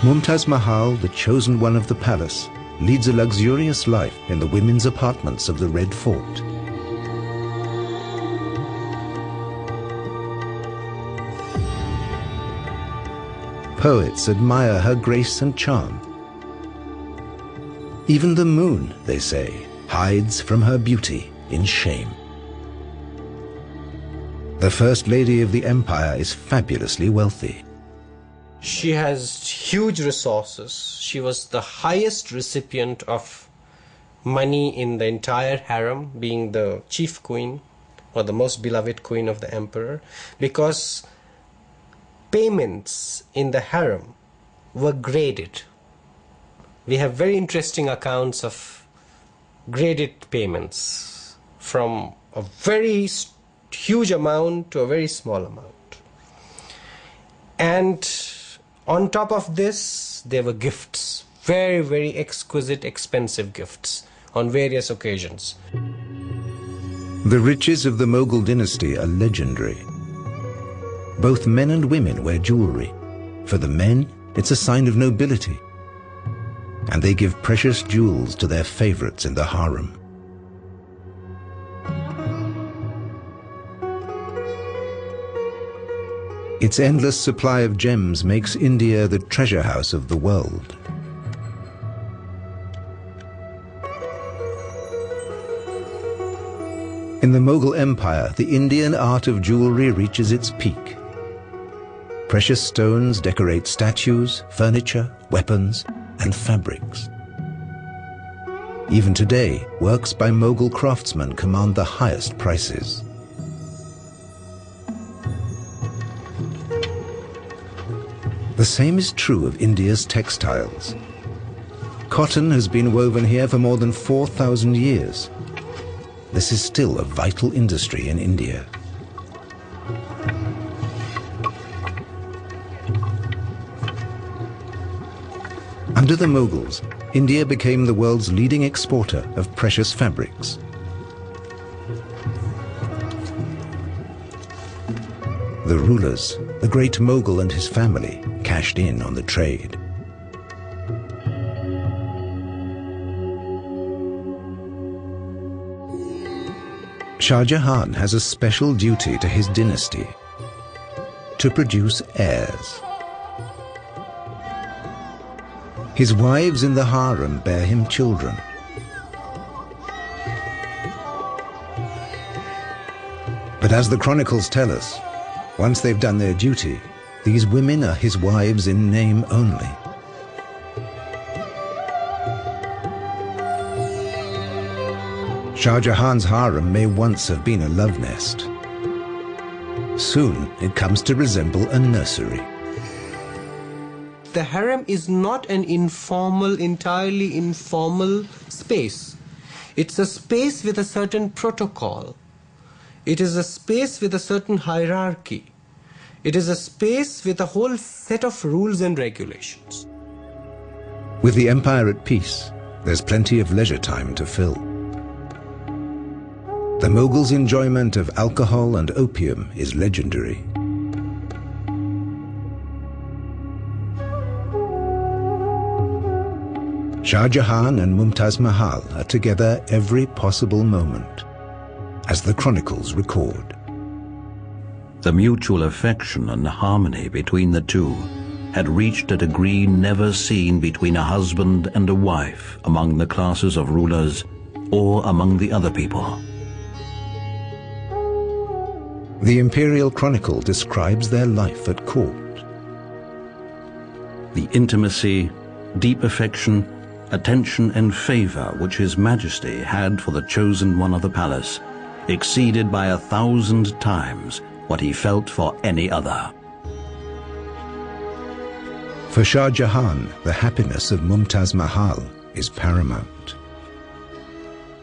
Mumtaz Mahal, the chosen one of the palace, leads a luxurious life in the women's apartments of the Red Fort. Poets admire her grace and charm. Even the moon, they say, hides from her beauty in shame. The First Lady of the Empire is fabulously wealthy. She has huge resources. She was the highest recipient of money in the entire harem, being the chief queen or the most beloved queen of the emperor, because payments in the harem were graded. We have very interesting accounts of graded payments from a very huge amount to a very small amount. And on top of this, there were gifts, very, very exquisite, expensive gifts on various occasions. The riches of the Mughal dynasty are legendary. Both men and women wear jewelry. For the men, it's a sign of nobility. And they give precious jewels to their favorites in the harem. Its endless supply of gems makes India the treasure house of the world. In the Mughal Empire, the Indian art of jewelry reaches its peak. Precious stones decorate statues, furniture, weapons, and fabrics. Even today, works by Mughal craftsmen command the highest prices. The same is true of India's textiles. Cotton has been woven here for more than 4,000 years. This is still a vital industry in India. Under the Mughals, India became the world's leading exporter of precious fabrics. The rulers, the great Mughal and his family, cashed in on the trade. Shah Jahan has a special duty to his dynasty: to produce heirs. His wives in the harem bear him children. But as the chronicles tell us, once they've done their duty, these women are his wives in name only. Shah Jahan's harem may once have been a love nest. Soon it comes to resemble a nursery. The harem is not an entirely informal space. It's a space with a certain protocol. It is a space with a certain hierarchy. It is a space with a whole set of rules and regulations. With the empire at peace, there's plenty of leisure time to fill. The Mughals' enjoyment of alcohol and opium is legendary. Shah Jahan and Mumtaz Mahal are together every possible moment, as the chronicles record. The mutual affection and harmony between the two had reached a degree never seen between a husband and a wife among the classes of rulers or among the other people. The Imperial Chronicle describes their life at court. The intimacy, deep affection, attention and favor which His Majesty had for the chosen one of the palace exceeded by 1,000 times what he felt for any other. For Shah Jahan, the happiness of Mumtaz Mahal is paramount.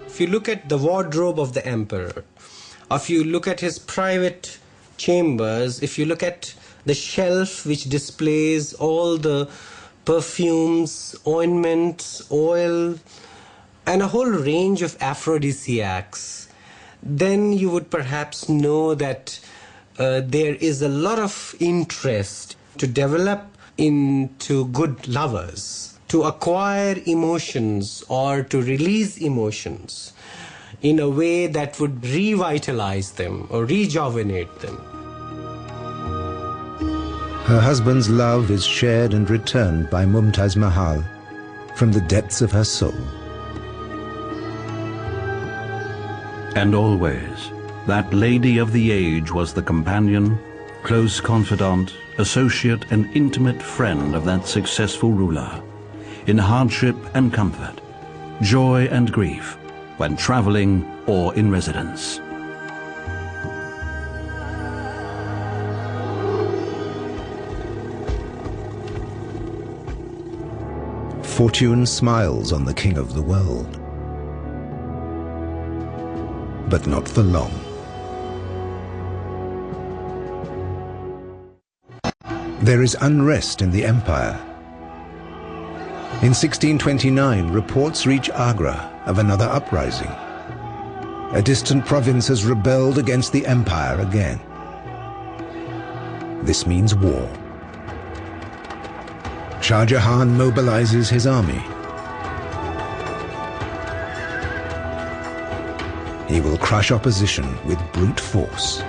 If you look at the wardrobe of the emperor, if you look at his private chambers, if you look at the shelf which displays all the perfumes, ointments, oil, and a whole range of aphrodisiacs, then you would perhaps know that there is a lot of interest to develop into good lovers, to acquire emotions or to release emotions in a way that would revitalize them or rejuvenate them. Her husband's love is shared and returned by Mumtaz Mahal from the depths of her soul. And always, that lady of the age was the companion, close confidant, associate and intimate friend of that successful ruler, in hardship and comfort, joy and grief, when traveling or in residence. Fortune smiles on the king of the world, but not for long. There is unrest in the empire. In 1629, reports reach Agra of another uprising. A distant province has rebelled against the empire again. This means war. Shah Jahan mobilizes his army. He will crush opposition with brute force.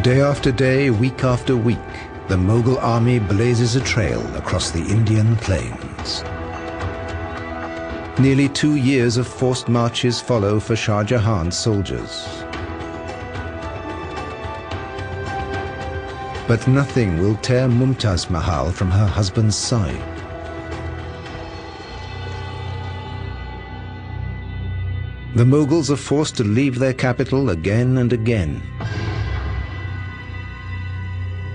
Day after day, week after week, the Mughal army blazes a trail across the Indian plains. Nearly 2 years of forced marches follow for Shah Jahan's soldiers. But nothing will tear Mumtaz Mahal from her husband's side. The Mughals are forced to leave their capital again and again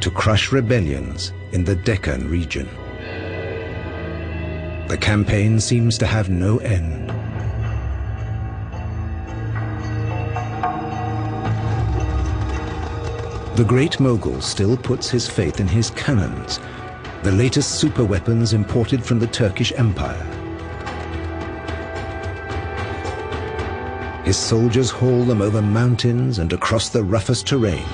to crush rebellions in the Deccan region. The campaign seems to have no end. The great Mughal still puts his faith in his cannons, the latest superweapons imported from the Turkish Empire. His soldiers haul them over mountains and across the roughest terrain,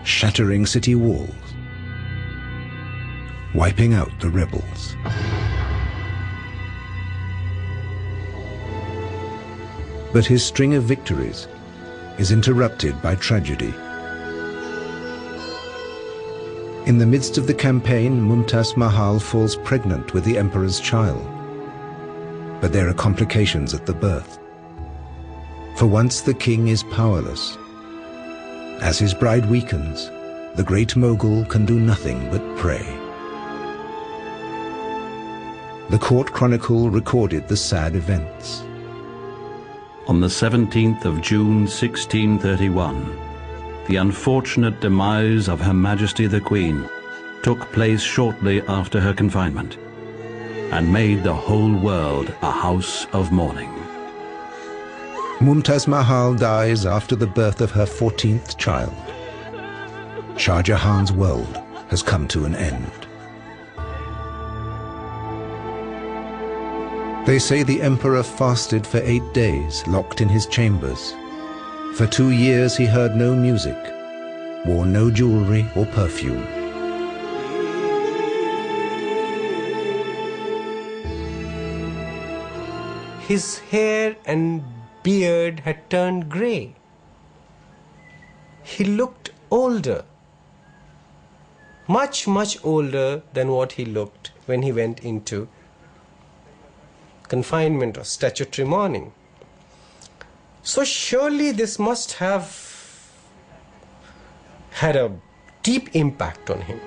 shattering city walls, wiping out the rebels. But his string of victories is interrupted by tragedy. In the midst of the campaign, Mumtaz Mahal falls pregnant with the emperor's child. But there are complications at the birth. For once the king is powerless. As his bride weakens, the great Mughal can do nothing but pray. The court chronicle recorded the sad events. On the 17th of June 1631, the unfortunate demise of Her Majesty the Queen took place shortly after her confinement and made the whole world a house of mourning. Mumtaz Mahal dies after the birth of her 14th child. Shah Jahan's world has come to an end. They say the emperor fasted for 8 days, locked in his chambers. For 2 years he heard no music, wore no jewelry or perfume. His hair and beard had turned grey. He looked older, much older than what he looked when he went into confinement or statutory mourning. So surely this must have had a deep impact on him.